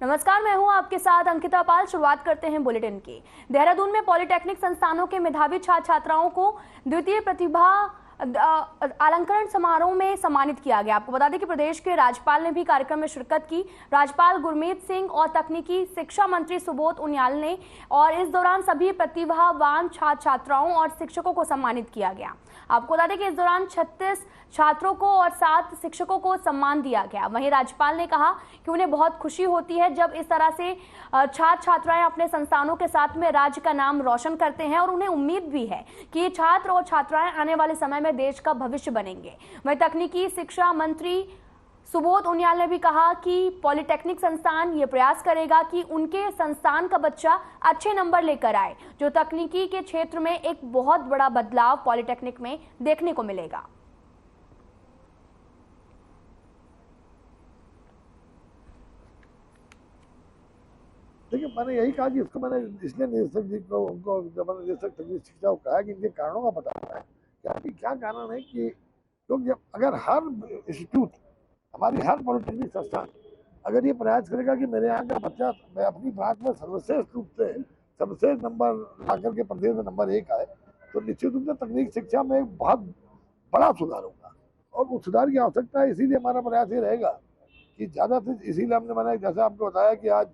नमस्कार, मैं हूं आपके साथ अंकिता पाल। शुरुआत करते हैं बुलेटिन की। देहरादून में पॉलिटेक्निक संस्थानों के मेधावी छात्र छात्राओं को द्वितीय प्रतिभा अलंकरण समारोह में सम्मानित किया गया। आपको बता दें कि प्रदेश के राज्यपाल ने भी कार्यक्रम में शिरकत की। राज्यपाल गुरमीत सिंह और तकनीकी शिक्षा मंत्री सुबोध उनियाल ने, और इस दौरान सभी प्रतिभावान छात्र छात्राओं और शिक्षकों को सम्मानित किया गया। आपको बता दें कि इस दौरान 36 छात्रों को और 7 शिक्षकों को सम्मान दिया गया। वहीं राज्यपाल ने कहा कि उन्हें बहुत खुशी होती है जब इस तरह से छात्र छात्राएं अपने संस्थानों के साथ में राज्य का नाम रोशन करते हैं, और उन्हें उम्मीद भी है कि ये छात्र और छात्राएं आने वाले समय में देश का भविष्य बनेंगे। वहीं तकनीकी शिक्षा मंत्री सुबोध उनियाल ने भी कहा कि पॉलिटेक्निक संस्थान ये प्रयास करेगा कि उनके संस्थान का बच्चा अच्छे नंबर लेकर आए, जो तकनीकी के क्षेत्र में एक बहुत बड़ा बदलाव पॉलिटेक्निक में देखने को मिलेगा। देखिए, मैंने यही कहा कि इसको मैंने इसलिए निदेशक जी को उनको जब मैंने निदेशक तकनीक शिक्षा को कहा कि इनके कारणों का पता है क्या कारण है कि क्योंकि अगर हर इंस्टीट्यूट, हमारी हर पॉलिटेक्निक संस्थान अगर ये प्रयास करेगा कि मेरे यहाँ का बच्चा मैं अपनी ब्रांच में सर्वश्रेष्ठ रूप से सर्वश्रेष्ठ नंबर ला करके प्रदेश में नंबर 1 आए, तो निश्चित रूप से तकनीक शिक्षा में एक बहुत बड़ा सुधार होगा। और उस सुधार की आवश्यकता है, इसीलिए हमारा प्रयास ये रहेगा कि ज़्यादा से, इसीलिए मैंने जैसे आपको बताया कि आज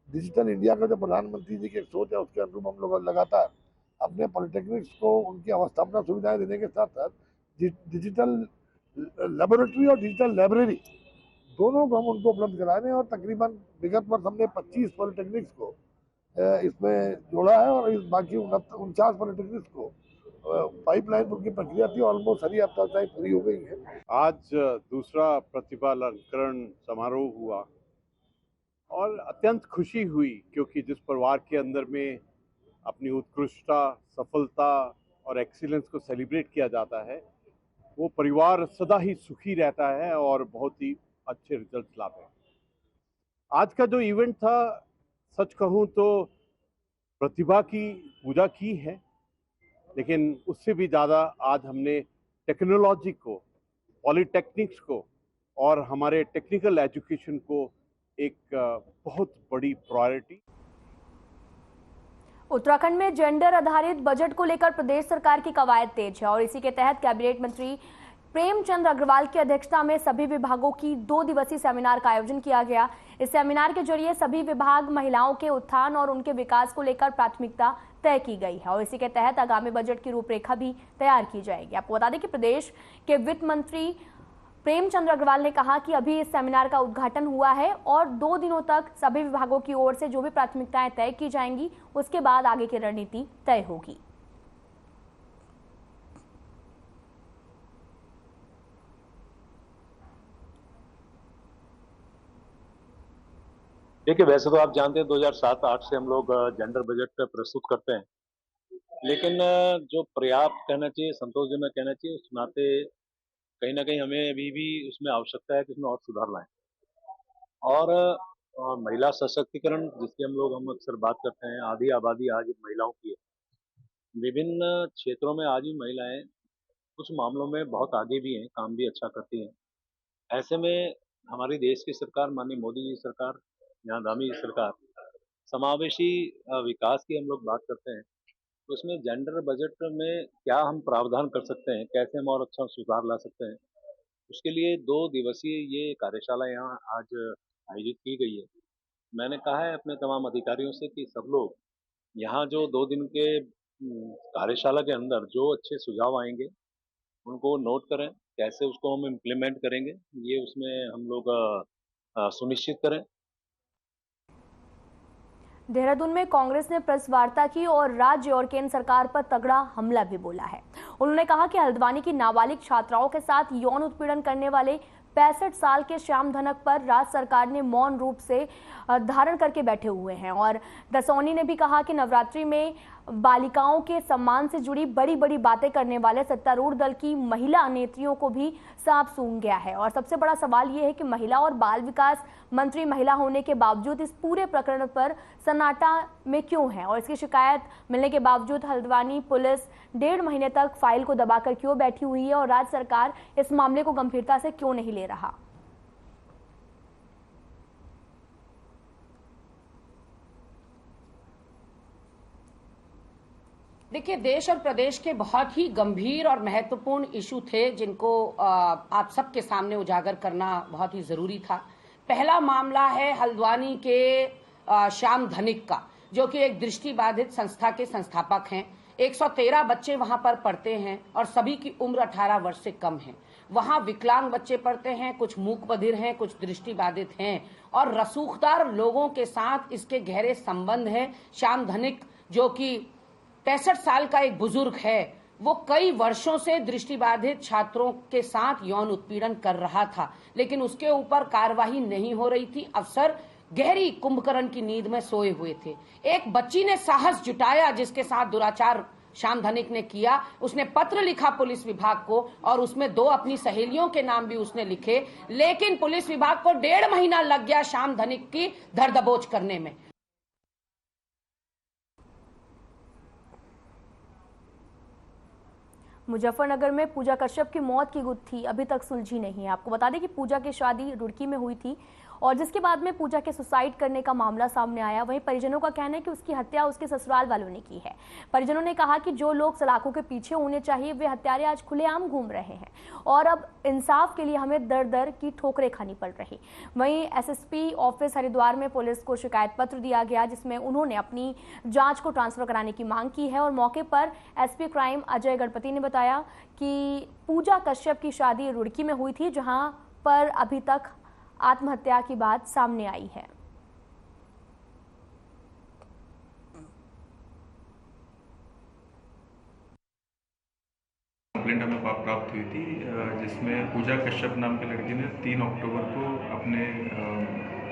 डिजिटल इंडिया का जो प्रधानमंत्री जी की एक सोच है, उसके अनुरूप हम लोग लगातार अपने पॉलिटेक्निक्स को उनकी अवस्थापना सुविधाएं देने के साथ साथ डिजिटल लेबोरेटरी और डिजिटल लाइब्रेरी दोनों को हम उनको उपलब्ध करा रहे हैं। और तकरीबन विगत वर्ष हमने 25 पॉलिटेक्निक्स को इसमें जोड़ा है, और इस बाकी 49 पॉलिटेक्निक्स को पाइपलाइन उनकी प्रक्रिया थी, ऑलमोस्ट सारी अवधारणाएं पूरी हो गई है। आज दूसरा प्रतिभा अलंकरण समारोह हुआ और अत्यंत खुशी हुई, क्योंकि जिस परिवार के अंदर में अपनी उत्कृष्टता, सफलता और एक्सीलेंस को सेलिब्रेट किया जाता है, वो परिवार सदा ही सुखी रहता है और बहुत ही अच्छे रिजल्ट लाते हैं। आज का जो इवेंट था, सच कहूँ तो प्रतिभा की पूजा की है, लेकिन उससे भी ज़्यादा आज हमने टेक्नोलॉजी को, पॉलिटेक्निक्स को और हमारे टेक्निकल एजुकेशन को एक बहुत बड़ी प्रायोरिटी। उत्तराखंड में जेंडर आधारित बजट को लेकर प्रदेश सरकार की कवायद तेज है, और इसी के तहत कैबिनेट मंत्री प्रेमचंद अग्रवाल की अध्यक्षता में सभी विभागों की 2 दिवसीय सेमिनार का आयोजन किया गया। इस सेमिनार के जरिए सभी विभाग महिलाओं के उत्थान और उनके विकास को लेकर प्राथमिकता तय की गई है, और इसी के तहत आगामी बजट की रूपरेखा भी तैयार की जाएगी। आपको बता दें कि प्रदेश के वित्त मंत्री प्रेमचंद अग्रवाल ने कहा कि अभी इस सेमिनार का उद्घाटन हुआ है, और 2 दिनों तक सभी विभागों की ओर से जो भी प्राथमिकताएं तय की जाएंगी, उसके बाद आगे की रणनीति तय होगी। देखिए, वैसे तो आप जानते हैं 2007-8 से हम लोग जेंडर बजट प्रस्तुत करते हैं, लेकिन जो पर्याप्त कहना चाहिए, संतोषजनक कहना चाहिए, उस नाते कहीं ना कहीं हमें अभी भी उसमें आवश्यकता है कि उसमें और सुधार लाएं। और महिला सशक्तिकरण, जिसकी हम अक्सर बात करते हैं, आधी आबादी आज महिलाओं की है। विभिन्न क्षेत्रों में आज भी महिलाएं कुछ मामलों में बहुत आगे भी हैं, काम भी अच्छा करती हैं। ऐसे में हमारी देश की सरकार, माननीय मोदी जी सरकार, यहाँ दामी जी सरकार, समावेशी विकास की हम लोग बात करते हैं, तो उसमें जेंडर बजट में क्या हम प्रावधान कर सकते हैं, कैसे हम और अच्छा सुधार ला सकते हैं, उसके लिए 2 दिवसीय ये कार्यशाला यहाँ आज आयोजित की गई है। मैंने कहा है अपने तमाम अधिकारियों से कि सब लोग यहाँ जो 2 दिन के कार्यशाला के अंदर जो अच्छे सुझाव आएंगे उनको नोट करें, कैसे उसको हम इम्प्लीमेंट करेंगे, ये उसमें हम लोग सुनिश्चित करें। देहरादून में कांग्रेस ने प्रेस वार्ता की और राज्य और केंद्र सरकार पर तगड़ा हमला भी बोला है। उन्होंने कहा कि हल्द्वानी की नाबालिग छात्राओं के साथ यौन उत्पीड़न करने वाले 65 साल के श्याम धनक पर राज्य सरकार ने मौन रूप से धारण करके बैठे हुए हैं। और दसौनी ने भी कहा कि नवरात्रि में बालिकाओं के सम्मान से जुड़ी बड़ी बड़ी बातें करने वाले सत्तारूढ़ दल की महिला नेत्रियों को भी सांप सूंघ गया है। और सबसे बड़ा सवाल यह है कि महिला और बाल विकास मंत्री महिला होने के बावजूद इस पूरे प्रकरण पर सन्नाटा में क्यों है, और इसकी शिकायत मिलने के बावजूद हल्द्वानी पुलिस 1.5 महीने तक फाइल को दबाकर क्यों बैठी हुई है, और राज्य सरकार इस मामले को गंभीरता से क्यों नहीं ले रहा। देखिए, देश और प्रदेश के बहुत ही गंभीर और महत्वपूर्ण इशू थे जिनको आप सबके सामने उजागर करना बहुत ही जरूरी था। पहला मामला है हल्द्वानी के श्याम धनिक का, जो कि एक दृष्टिबाधित संस्था के संस्थापक हैं। 113 बच्चे वहां पर पढ़ते हैं और सभी की उम्र 18 वर्ष से कम है। वहां विकलांग बच्चे पढ़ते हैं, कुछ मूक बधिर हैं, कुछ दृष्टिबाधित हैं और रसूखदार लोगों के साथ इसके गहरे संबंध हैं। श्याम धनिक, जो कि 65 साल का एक बुजुर्ग है, वो कई वर्षों से दृष्टिबाधित छात्रों के साथ यौन उत्पीड़न कर रहा था, लेकिन उसके ऊपर कार्रवाई नहीं हो रही थी। अफसर गहरी कुंभकर्ण की नींद में सोए हुए थे। एक बच्ची ने साहस जुटाया जिसके साथ दुराचार श्याम धनिक ने किया। उसने पत्र लिखा पुलिस विभाग को और उसमें 2 अपनी सहेलियों के नाम भी उसने लिखे, लेकिन पुलिस विभाग को 1.5 महीना लग गया श्याम धनिक की धर दबोच करने में। मुजफ्फरनगर में पूजा कश्यप की मौत की गुत्थी अभी तक सुलझी नहीं है। आपको बता दें कि पूजा की शादी रुड़की में हुई थी और जिसके बाद में पूजा के सुसाइड करने का मामला सामने आया। वहीं परिजनों का कहना है कि उसकी हत्या उसके ससुराल वालों ने की है। परिजनों ने कहा कि जो लोग सलाखों के पीछे होने चाहिए वे हत्यारे आज खुलेआम घूम रहे हैं और अब इंसाफ के लिए हमें दर दर की ठोकरें खानी पड़ रही। वहीं एसएसपी ऑफिस हरिद्वार में पुलिस को शिकायत पत्र दिया गया जिसमें उन्होंने अपनी जांच को ट्रांसफर कराने की मांग की है और मौके पर एसपी क्राइम अजय गणपति ने बताया कि पूजा कश्यप की शादी रुड़की में हुई थी, जहां पर अभी तक आत्महत्या की बात सामने आई है। कंप्लेंट हमें प्राप्त हुई थी जिसमें पूजा कश्यप नाम की लड़की ने 3 अक्टूबर को अपने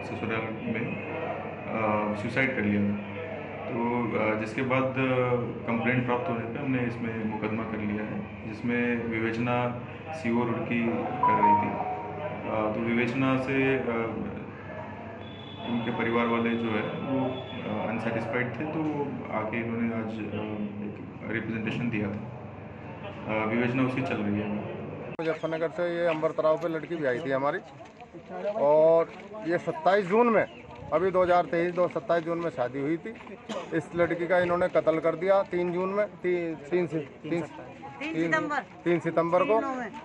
ससुराल में सुसाइड कर लिया। तो जिसके बाद कंप्लेंट प्राप्त होने पे हमने इसमें मुकदमा कर लिया है, जिसमें विवेचना सीओ रुड़की कर रही थी। तो विवेचना से उनके परिवार वाले जो है वो अनसेटिस्फाइड थे, तो आके इन्होंने आज एक रिप्रेजेंटेशन दिया था। विवेचना उसकी चल रही है। मुजफ्फरनगर से ये अंबर तराव पे लड़की भी आई थी हमारी और ये 27 जून में, अभी 2023 27 जून में शादी हुई थी। इस लड़की का इन्होंने कत्ल कर दिया 3 जून में 3 सितंबर को,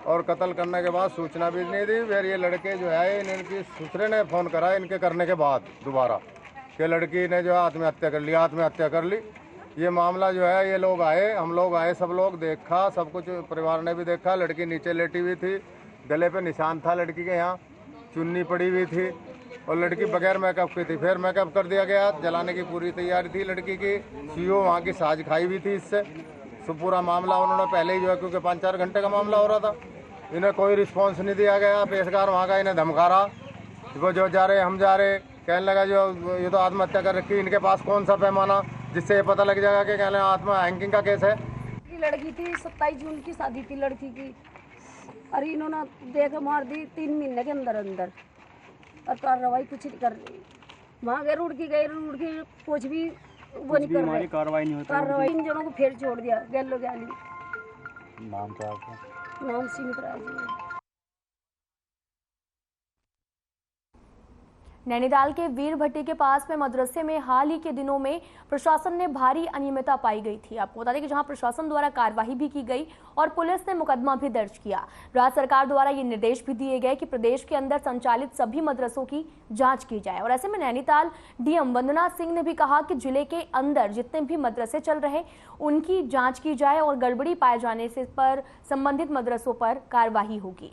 और कत्ल करने के बाद सूचना भी नहीं दी। फिर ये लड़के जो है इनकी ससुरे ने फ़ोन करा इनके करने के बाद दोबारा कि लड़की ने जो है आत्महत्या कर ली। ये मामला जो है ये लोग आए, हम लोग आए, सब लोग देखा, सब कुछ परिवार ने भी देखा। लड़की नीचे लेटी हुई थी, गले पे निशान था लड़की के, यहाँ चुन्नी पड़ी हुई थी और लड़की बगैर मेकअप की थी। फिर मेकअप कर दिया गया, जलाने की पूरी तैयारी थी लड़की की। सीओ वहाँ की साज खाई हुई थी इससे। तो पूरा मामला उन्होंने पहले ही जो है, क्योंकि 5-4 घंटे का मामला हो रहा था, इन्हें कोई रिस्पॉन्स नहीं दिया गया। पेशकार वहाँ का इन्हें धमका रहा, वो जो जा रहे हम जा रहे, कहने लगा जो ये तो आत्महत्या कर रखी, इनके पास कौन सा पैमाना जिससे ये पता लग जाएगा कि कहने आत्मा हैंकिंग का केस है। लड़की थी 27 जून की शादी थी लड़की की, अरे इन्होंने देख मार दी 3 महीने के अंदर और कार्रवाई कुछ नहीं कर रही। वहाँ गए रुड़की कुछ भी वो नहीं कर रहे, कार्रवाई इन जनों को फिर छोड़ दिया गैलो गैली। नाम क्या आपका? नाम सीमित राज। नैनीताल के वीर भट्टी के पास में मदरसे में हाल ही के दिनों में प्रशासन ने भारी अनियमितता पाई गई थी। आपको बता दें कि जहां प्रशासन द्वारा कार्रवाई भी की गई और पुलिस ने मुकदमा भी दर्ज किया। राज्य सरकार द्वारा ये निर्देश भी दिए गए कि प्रदेश के अंदर संचालित सभी मदरसों की जांच की जाए। और ऐसे में नैनीताल डीएम वंदना सिंह ने भी कहा कि जिले के अंदर जितने भी मदरसे चल रहे उनकी जाँच की जाए और गड़बड़ी पाए जाने से पर संबंधित मदरसों पर कार्रवाई होगी।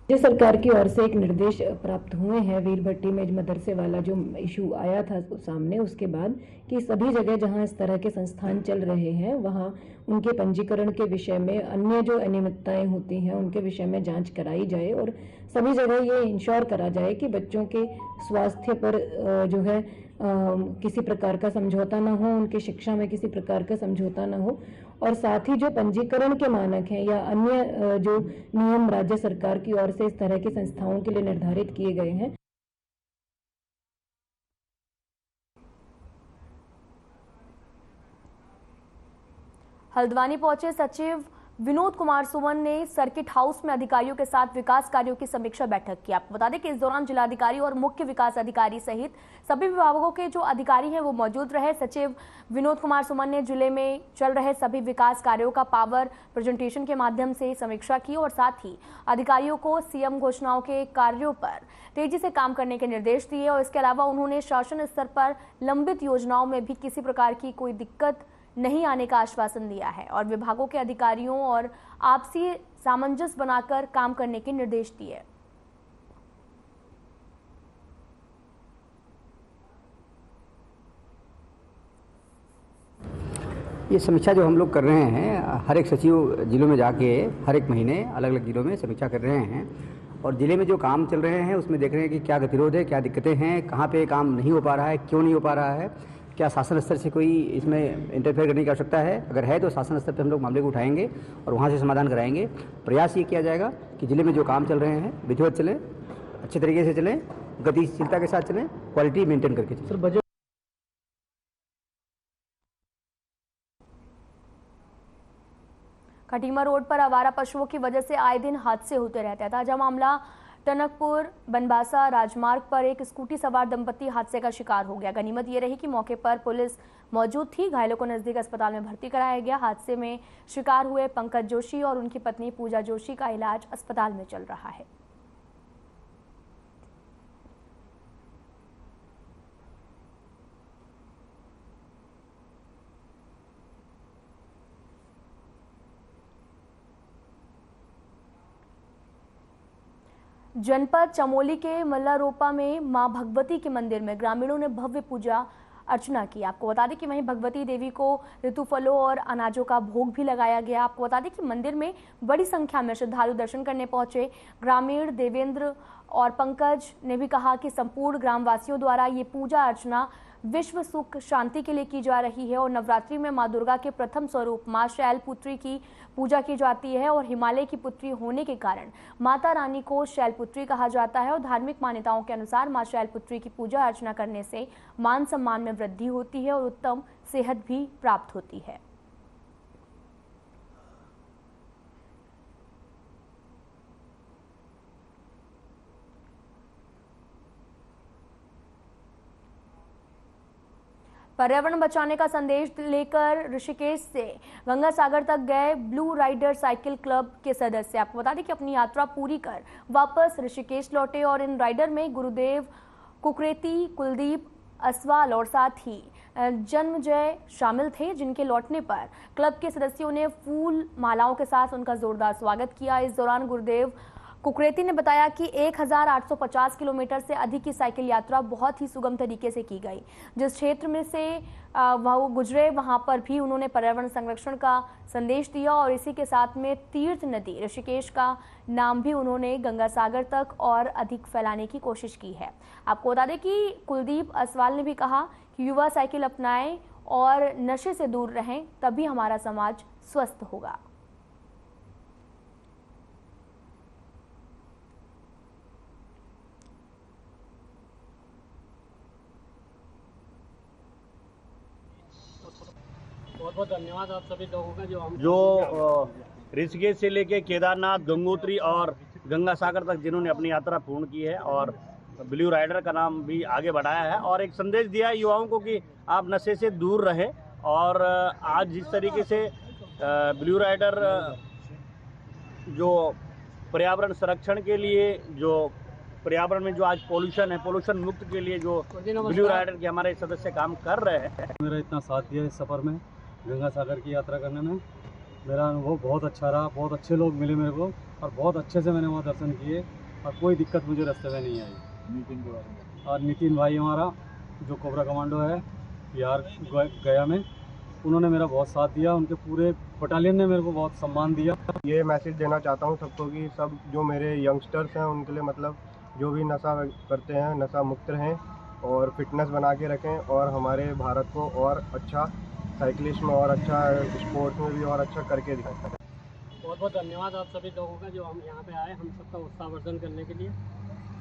राज्य सरकार की ओर से एक निर्देश प्राप्त हुए हैं वीर भट्टी में मदरसे वाला जो इशू आया था सामने, उसके बाद कि सभी जगह जहां इस तरह के संस्थान चल रहे हैं वहां उनके पंजीकरण के विषय में अन्य जो अनियमितताएं होती हैं उनके विषय में जांच कराई जाए और सभी जगह ये इंश्योर करा जाए कि बच्चों के स्वास्थ्य पर जो है किसी प्रकार का समझौता ना हो, उनके शिक्षा में किसी प्रकार का समझौता ना हो, और साथ ही जो पंजीकरण के मानक हैं या अन्य जो नियम राज्य सरकार की ओर से इस तरह की संस्थाओं के लिए निर्धारित किए गए हैं। हल्द्वानी पहुंचे सचिव विनोद कुमार सुमन ने सर्किट हाउस में अधिकारियों के साथ विकास कार्यों की समीक्षा बैठक की। आपको बता दें कि इस दौरान जिलाधिकारी और मुख्य विकास अधिकारी सहित सभी विभागों के जो अधिकारी हैं वो मौजूद रहे। सचिव विनोद कुमार सुमन ने जिले में चल रहे सभी विकास कार्यों का पावर प्रेजेंटेशन के माध्यम से समीक्षा की और साथ ही अधिकारियों को सीएम घोषणाओं के कार्यों पर तेजी से काम करने के निर्देश दिए। और इसके अलावा उन्होंने शासन स्तर पर लंबित योजनाओं में भी किसी प्रकार की कोई दिक्कत नहीं आने का आश्वासन दिया है और विभागों के अधिकारियों और आपसी सामंजस्य बनाकर काम करने के निर्देश दिए। ये समीक्षा जो हम लोग कर रहे हैं, हर एक सचिव जिलों में जाके हर एक महीने अलग अलग जिलों में समीक्षा कर रहे हैं और जिले में जो काम चल रहे हैं उसमें देख रहे हैं कि क्या गतिरोध है, क्या दिक्कतें हैं, कहाँ पे काम नहीं हो पा रहा है, क्यों नहीं हो पा रहा है, क्या शासन स्तर से कोई इसमें इंटरफेयर करने की आवश्यकता है। अगर है तो शासन स्तर पर हम लोग मामले को उठाएंगे और वहाँ से समाधान कराएंगे। प्रयास ये किया जाएगा कि जिले में जो काम चल रहे हैं विधिवत चलें, अच्छे तरीके से चलें, गतिशीलता के साथ चलें, क्वालिटी मेंटेन करके चलें। सर बजट खटीमा रोड पर आवारा पशुओं की वजह से आए दिन हादसे होते रहते हैं। ताजा मामला टनकपुर बनबासा राजमार्ग पर एक स्कूटी सवार दंपति हादसे का शिकार हो गया। गनीमत ये रही कि मौके पर पुलिस मौजूद थी। घायलों को नजदीक अस्पताल में भर्ती कराया गया। हादसे में शिकार हुए पंकज जोशी और उनकी पत्नी पूजा जोशी का इलाज अस्पताल में चल रहा है। जनपद चमोली के मल्लारोपा में मां भगवती के मंदिर में ग्रामीणों ने भव्य पूजा अर्चना की। आपको बता दें कि वहीं भगवती देवी को ऋतु फलों और अनाजों का भोग भी लगाया गया। आपको बता दें कि मंदिर में बड़ी संख्या में श्रद्धालु दर्शन करने पहुंचे। ग्रामीण देवेंद्र और पंकज ने भी कहा कि संपूर्ण ग्रामवासियों द्वारा ये पूजा अर्चना विश्व सुख शांति के लिए की जा रही है और नवरात्रि में मां दुर्गा के प्रथम स्वरूप मां शैलपुत्री की पूजा की जाती है और हिमालय की पुत्री होने के कारण माता रानी को शैलपुत्री कहा जाता है और धार्मिक मान्यताओं के अनुसार मां शैलपुत्री की पूजा अर्चना करने से मान सम्मान में वृद्धि होती है और उत्तम सेहत भी प्राप्त होती है। पर्यावरण बचाने का संदेश लेकर ऋषिकेश से गंगा सागर तक गए ब्लू राइडर साइकिल क्लब के सदस्य आपको बता दें कि अपनी यात्रा पूरी कर वापस ऋषिकेश लौटे और इन राइडर में गुरुदेव कुकरेती, कुलदीप असवाल और साथ ही जन्मजय शामिल थे, जिनके लौटने पर क्लब के सदस्यों ने फूल मालाओं के साथ उनका जोरदार स्वागत किया। इस दौरान गुरुदेव कुकरेती ने बताया कि 1850 किलोमीटर से अधिक की साइकिल यात्रा बहुत ही सुगम तरीके से की गई। जिस क्षेत्र में से वह गुजरे वहां पर भी उन्होंने पर्यावरण संरक्षण का संदेश दिया और इसी के साथ में तीर्थ नदी ऋषिकेश का नाम भी उन्होंने गंगा सागर तक और अधिक फैलाने की कोशिश की है। आपको बता दें कि कुलदीप असवाल ने भी कहा कि युवा साइकिल अपनाएं और नशे से दूर रहें, तभी हमारा समाज स्वस्थ होगा। बहुत बहुत धन्यवाद आप सभी लोगों का जो ऋषिकेश से लेके केदारनाथ, गंगोत्री और गंगा सागर तक जिन्होंने अपनी यात्रा पूर्ण की है और ब्लू राइडर का नाम भी आगे बढ़ाया है और एक संदेश दिया है युवाओं को कि आप नशे से दूर रहें। और आज जिस तरीके से ब्लू राइडर जो पर्यावरण संरक्षण के लिए, जो पर्यावरण में जो आज पोल्यूशन है, पोल्यूशन मुक्त के लिए जो ब्लू राइडर के हमारे सदस्य काम कर रहे हैं। मेरा इतना साथ दिया इस सफ़र में, गंगा सागर की यात्रा करने में मेरा अनुभव बहुत अच्छा रहा। बहुत अच्छे लोग मिले मेरे को और बहुत अच्छे से मैंने वहाँ दर्शन किए और कोई दिक्कत मुझे रास्ते में नहीं आई। और नितिन भाई हमारा जो कोबरा कमांडो है बिहार गया में, उन्होंने मेरा बहुत साथ दिया। उनके पूरे बटालियन ने मेरे को बहुत सम्मान दिया। ये मैसेज देना चाहता हूँ सबको कि सब जो मेरे यंगस्टर्स हैं उनके लिए मतलब जो भी नशा करते हैं नशा मुक्त रहें और फिटनेस बना के रखें और हमारे भारत को और अच्छा साइकिलिस्ट में और अच्छा स्पोर्ट्स में भी और अच्छा करके दिखाएं। बहुत बहुत धन्यवाद आप सभी लोगों का जो हम यहाँ पे आए, हम सबका उत्साहवर्धन करने के लिए।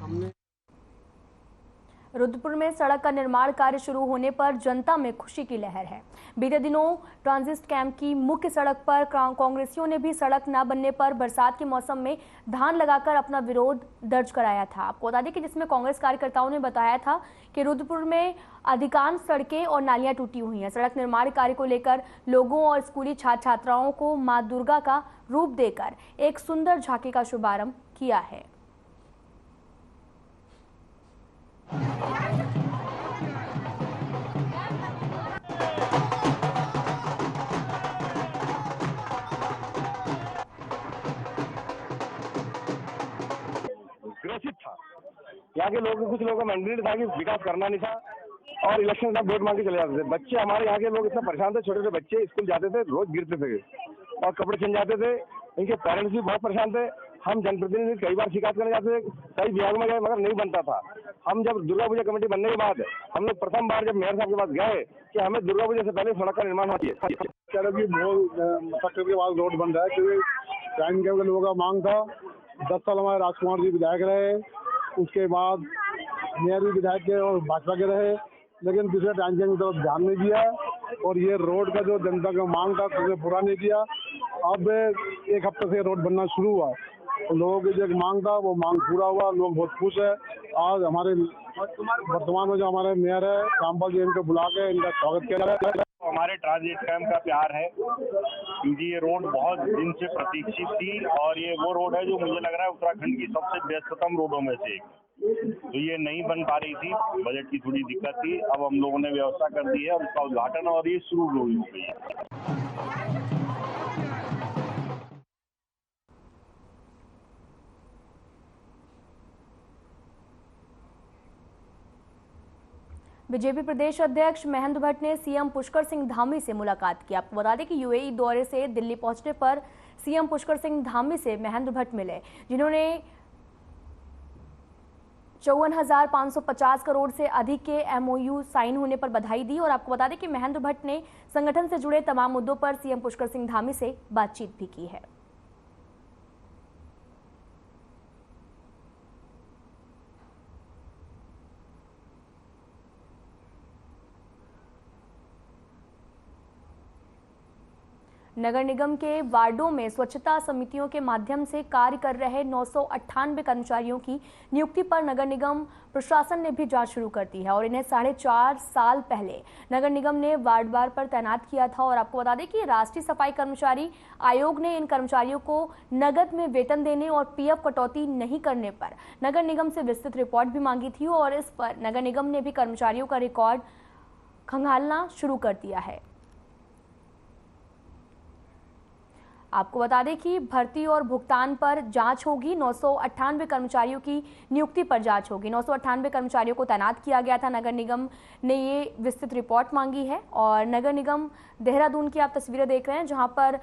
हमने रुद्रपुर में सड़क का निर्माण कार्य शुरू होने पर जनता में खुशी की लहर है। बीते दिनों ट्रांजिट कैंप की मुख्य सड़क पर कांग्रेसियों ने भी सड़क न बनने पर बरसात के मौसम में धान लगाकर अपना विरोध दर्ज कराया था। आपको बता दें कि जिसमें कांग्रेस कार्यकर्ताओं ने बताया था कि रुद्रपुर में अधिकांश सड़कें और नालियां टूटी हुई हैं। सड़क निर्माण कार्य को लेकर लोगों और स्कूली छात्र छात्राओं को मां दुर्गा का रूप देकर एक सुंदर झांकी का शुभारंभ किया है। ग्रसित था यहाँ के लोग, कुछ लोगों का मैंडेट था कि विकास करना नहीं था और इलेक्शन का वोट मांग के चले जाते थे। बच्चे हमारे यहाँ के लोग इतना परेशान थे, छोटे छोटे बच्चे स्कूल जाते थे, रोज गिरते थे और कपड़े छिन जाते थे। इनके पेरेंट्स भी बहुत परेशान थे। हम जनप्रतिनिधि कई बार शिकायत करने जाते थे, कई विभागों में गए मगर नहीं बनता था। हम जब दुर्गा पूजा कमेटी बनने के बाद हम लोग प्रथम बार जब मेयर साहब के पास गए कि हमें दुर्गा पूजा से पहले सड़क का निर्माण होना चाहिए। फैक्ट्री के बाद रोड बन रहा है क्योंकि टाइम के लोगों का मांग था। 10 साल हमारे राजकुमार जी विधायक रहे, उसके बाद मेयर भी विधायक के और भाजपा के रहे, लेकिन दूसरे टाइम की तरफ ध्यान नहीं दिया और ये रोड का जो जनता का मांग था उसे पूरा नहीं किया। अब एक हफ्ते से रोड बनना शुरू हुआ, तो लोगों की जो मांग था वो मांग पूरा हुआ, लोग बहुत खुश है। आज हमारे वर्तमान में जो हमारे मेयर है रामपाल जी, इनको बुला के इनका स्वागत किया जा रहा है। हमारे ट्रांजिट कैंप का प्यार है क्योंकि ये रोड बहुत दिन से प्रतीक्षित थी और ये वो रोड है जो मुझे लग रहा है उत्तराखंड की सबसे व्यस्ततम रोडों में से एक। तो ये नहीं बन पा रही थी, बजट की थोड़ी दिक्कत थी। अब हम लोगों ने व्यवस्था कर दी है और उसका उद्घाटन और ये शुरू हो गई है। बीजेपी प्रदेश अध्यक्ष महेंद्र भट्ट ने सीएम पुष्कर सिंह धामी से मुलाकात की। आपको बता दें कि यूएई दौरे से दिल्ली पहुंचने पर सीएम पुष्कर सिंह धामी से महेंद्र भट्ट मिले, जिन्होंने 54,550 करोड़ से अधिक के एमओयू साइन होने पर बधाई दी। और आपको बता दें कि महेंद्र भट्ट ने संगठन से जुड़े तमाम मुद्दों पर सीएम पुष्कर सिंह धामी से बातचीत भी की है। नगर निगम के वार्डों में स्वच्छता समितियों के माध्यम से कार्य कर रहे 998 कर्मचारियों की नियुक्ति पर नगर निगम प्रशासन ने भी जांच शुरू कर दी है और इन्हें 4.5 साल पहले नगर निगम ने वार्डवार पर तैनात किया था। और आपको बता दें कि राष्ट्रीय सफाई कर्मचारी आयोग ने इन कर्मचारियों को नगद में वेतन देने और पीएफ कटौती नहीं करने पर नगर निगम से विस्तृत रिपोर्ट भी मांगी थी और इस पर नगर निगम ने भी कर्मचारियों का रिकॉर्ड खंगालना शुरू कर दिया है। आपको बता दें कि भर्ती और भुगतान पर जांच होगी। 998 कर्मचारियों की नियुक्ति पर जांच होगी। 998 कर्मचारियों को तैनात किया गया था। नगर निगम ने ये विस्तृत रिपोर्ट मांगी है और नगर निगम देहरादून की आप तस्वीरें देख रहे हैं, जहां पर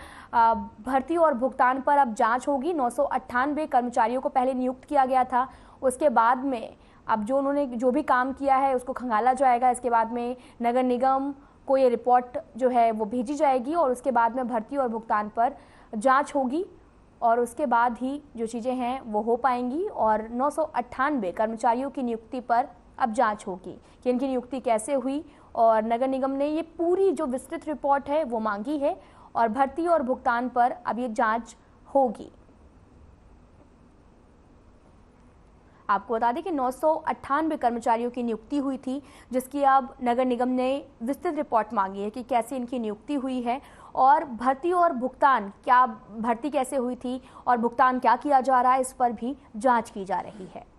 भर्ती और भुगतान पर अब जांच होगी। 998 कर्मचारियों को पहले नियुक्त किया गया था, उसके बाद में अब जो उन्होंने जो भी काम किया है उसको खंगाला जाएगा। इसके बाद में नगर निगम को ये रिपोर्ट जो है वो भेजी जाएगी और उसके बाद में भर्ती और भुगतान पर जांच होगी और उसके बाद ही जो चीज़ें हैं वो हो पाएंगी। और 998 कर्मचारियों की नियुक्ति पर अब जांच होगी कि इनकी नियुक्ति कैसे हुई और नगर निगम ने ये पूरी जो विस्तृत रिपोर्ट है वो मांगी है और भर्ती और भुगतान पर अब ये जांच होगी। आपको बता दें कि 998 कर्मचारियों की नियुक्ति हुई थी, जिसकी अब नगर निगम ने विस्तृत रिपोर्ट मांगी है कि कैसे इनकी नियुक्ति हुई है और भर्ती और भुगतान, क्या भर्ती कैसे हुई थी और भुगतान क्या किया जा रहा है, इस पर भी जांच की जा रही है।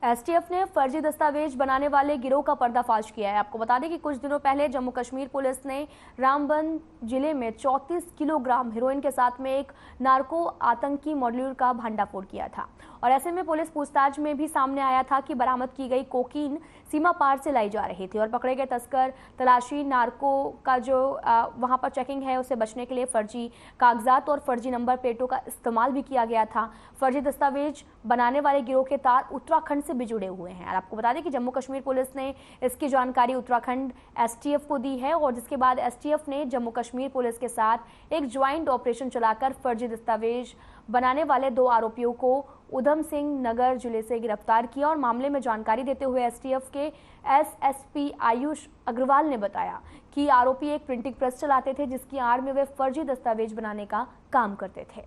एसटीएफ ने फर्जी दस्तावेज बनाने वाले गिरोह का पर्दाफाश किया है। आपको बता दें कि कुछ दिनों पहले जम्मू कश्मीर पुलिस ने रामबन जिले में 34 किलोग्राम हेरोइन के साथ में एक नार्को आतंकी मॉड्यूल का भंडाफोड़ किया था और ऐसे में पुलिस पूछताछ में भी सामने आया था कि बरामद की गई कोकीन सीमा पार से लाई जा रही थी और पकड़े गए तस्कर तलाशी नार्को का जो वहां पर चेकिंग है उसे बचने के लिए फर्जी कागजात और फर्जी नंबर प्लेटों का इस्तेमाल भी किया गया था। फर्जी दस्तावेज बनाने वाले गिरोह के तार उत्तराखंड से भी जुड़े हुए हैं। और आपको बता दें कि जम्मू कश्मीर पुलिस ने इसकी जानकारी उत्तराखंड एसटीएफ को दी है और जिसके बाद एसटीएफ ने जम्मू कश्मीर पुलिस के साथ एक ज्वाइंट ऑपरेशन चलाकर फर्जी दस्तावेज बनाने वाले 2 आरोपियों को उधम सिंह नगर जिले से गिरफ्तार किया। और मामले में जानकारी देते हुए एसटीएफ के एसएसपी आयुष अग्रवाल ने बताया कि आरोपी एक प्रिंटिंग प्रेस चलाते थे जिसकी आड़ में वे फर्जी दस्तावेज बनाने का काम करते थे।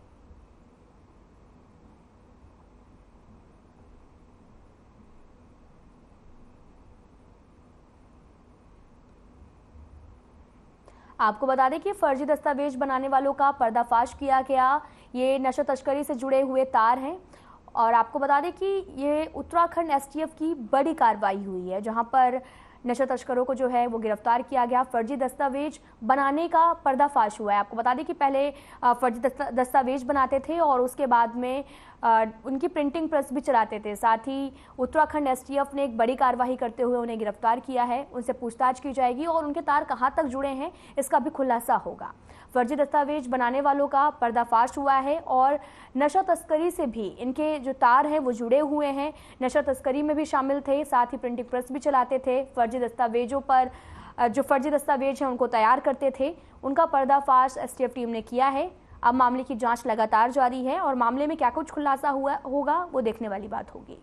आपको बता दें कि फर्जी दस्तावेज बनाने वालों का पर्दाफाश किया गया। ये नशा तस्करी से जुड़े हुए तार हैं और आपको बता दें कि ये उत्तराखंड एसटीएफ की बड़ी कार्रवाई हुई है जहां पर नशा तस्करों को जो है वो गिरफ्तार किया गया। फर्जी दस्तावेज बनाने का पर्दाफाश हुआ है। आपको बता दें कि पहले फर्जी दस्तावेज बनाते थे और उसके बाद में उनकी प्रिंटिंग प्रेस भी चलाते थे। साथ ही उत्तराखंड एसटीएफ ने एक बड़ी कार्रवाई करते हुए उन्हें गिरफ्तार किया है। उनसे पूछताछ की जाएगी और उनके तार कहां तक जुड़े हैं इसका भी खुलासा होगा। फर्जी दस्तावेज बनाने वालों का पर्दाफाश हुआ है और नशा तस्करी से भी इनके जो तार हैं वो जुड़े हुए हैं। नशा तस्करी में भी शामिल थे, साथ ही प्रिंटिंग प्रेस भी चलाते थे। फर्जी दस्तावेजों पर जो फर्जी दस्तावेज हैं उनको तैयार करते थे। उनका पर्दाफाश एसटीएफ टीम ने किया है। अब मामले की जांच लगातार जारी है और मामले में क्या कुछ खुलासा हुआ होगा वो देखने वाली बात होगी।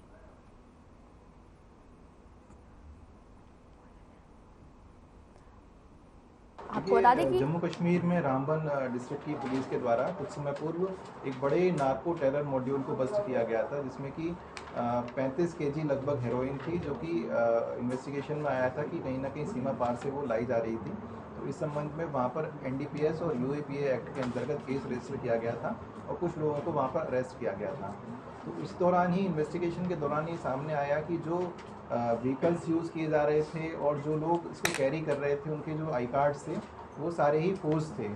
आपको बता दें कि जम्मू कश्मीर में रामबन डिस्ट्रिक्ट की पुलिस के द्वारा कुछ समय पूर्व एक बड़े नार्को टेरर मॉड्यूल को बस्ट किया गया था जिसमें कि 35 केजी लगभग हेरोइन थी जो कि इन्वेस्टिगेशन में आया था कि कहीं ना कहीं सीमा पार से वो लाई जा रही थी। तो इस संबंध में वहाँ पर एनडीपीएस और यूएपीए एक्ट के अंतर्गत केस रजिस्टर किया गया था और कुछ लोगों को वहाँ पर अरेस्ट किया गया था। तो इस दौरान ही इन्वेस्टिगेशन के दौरान ही सामने आया कि जो व्हीकल्स यूज़ किए जा रहे थे और जो लोग इसको कैरी कर रहे थे उनके जो आई कार्ड्स थे वो सारे ही फोर्स थे।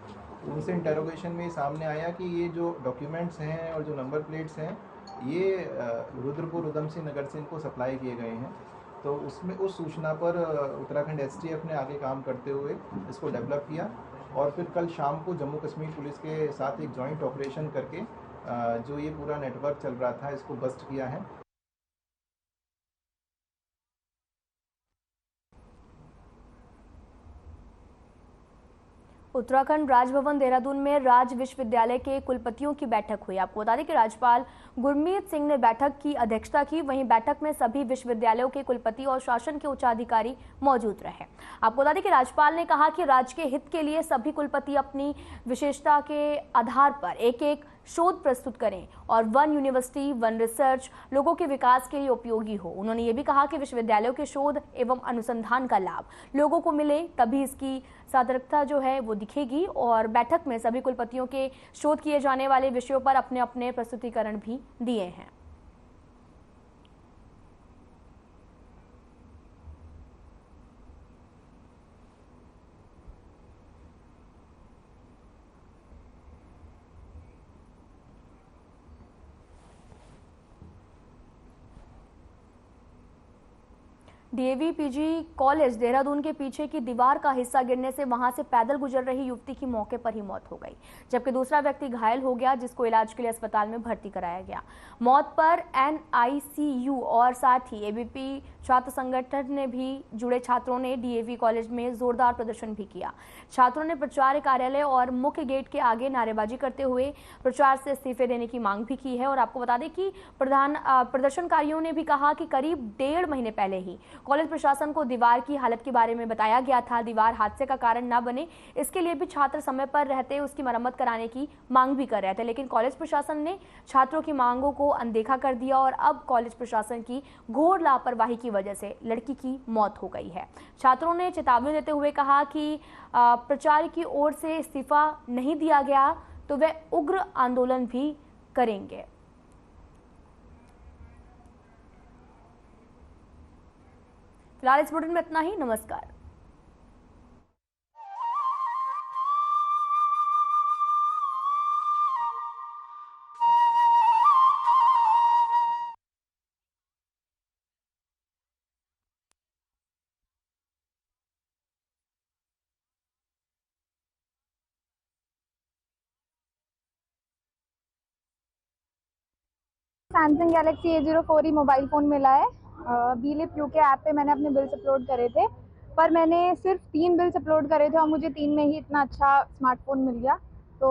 उनसे इंटरोगेशन में सामने आया कि ये जो डॉक्यूमेंट्स हैं और जो नंबर प्लेट्स हैं ये रुद्रपुर उधम सिंह नगर से इनको सप्लाई किए गए हैं। तो उसमें उस सूचना पर उत्तराखंड एसटीएफ ने आगे काम करते हुए इसको डेवलप किया और फिर कल शाम को जम्मू कश्मीर पुलिस के साथ एक जॉइंट ऑपरेशन करके जो ये पूरा नेटवर्क चल रहा था इसको बस्ट किया है। उत्तराखंड राजभवन देहरादून में राज विश्वविद्यालय के कुलपतियों की बैठक हुई। आपको बता दें कि राज्यपाल गुरमीत सिंह ने बैठक की अध्यक्षता की। वहीं बैठक में सभी विश्वविद्यालयों के कुलपति और शासन के उच्चाधिकारी मौजूद रहे। आपको बता दें कि राज्यपाल ने कहा कि राज्य के हित के लिए सभी कुलपति अपनी विशेषता के आधार पर एक एक शोध प्रस्तुत करें और वन यूनिवर्सिटी वन रिसर्च लोगों के विकास के लिए उपयोगी हो। उन्होंने ये भी कहा कि विश्वविद्यालयों के शोध एवं अनुसंधान का लाभ लोगों को मिले तभी इसकी सार्थकता जो है वो दिखेगी। और बैठक में सभी कुलपतियों के शोध किए जाने वाले विषयों पर अपने अपने प्रस्तुतिकरण भी दिए हैं। डीएवी पीजी कॉलेज देहरादून के पीछे की दीवार का हिस्सा गिरने से वहां से पैदल गुजर रही युवती की मौके पर ही मौत हो गई, जबकि दूसरा व्यक्ति घायल हो गया जिसको इलाज के लिए अस्पताल में भर्ती कराया गया। मौत पर एनआईसीयू और साथ ही एबीपी छात्र संगठन ने भी जुड़े छात्रों ने डीएवी कॉलेज में जोरदार प्रदर्शन भी किया। छात्रों ने प्राचार्य कार्यालय और मुख्य गेट के आगे नारेबाजी करते हुए प्राचार्य से इस्तीफे देने की मांग भी की है। और आपको बता दें कि प्रदर्शनकारियों ने भी कहा कि करीब 1.5 महीने पहले ही कॉलेज प्रशासन को दीवार की हालत के बारे में बताया गया था। दीवार हादसे का कारण न बने इसके लिए भी छात्र समय पर रहते उसकी मरम्मत कराने की मांग भी कर रहे थे, लेकिन कॉलेज प्रशासन ने छात्रों की मांगों को अनदेखा कर दिया और अब कॉलेज प्रशासन की घोर लापरवाही की वजह से लड़की की मौत हो गई है। छात्रों ने चेतावनी देते हुए कहा कि प्राचार्य की ओर से इस्तीफा नहीं दिया गया तो वे उग्र आंदोलन भी करेंगे। फिलहाल इस बुलेटिन में इतना ही। नमस्कार। Samsung Galaxy A04 mobile phone मिला है। बीलिप यूके ऐप पे मैंने अपने बिल्स अपलोड करे थे, पर मैंने सिर्फ 3 बिल्स अपलोड करे थे और मुझे 3 में ही इतना अच्छा स्मार्टफोन मिल गया। तो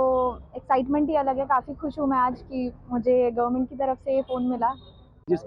एक्साइटमेंट ही अलग है, काफ़ी खुश हूँ मैं आज कि मुझे गवर्नमेंट की तरफ से ये फ़ोन मिला। जिस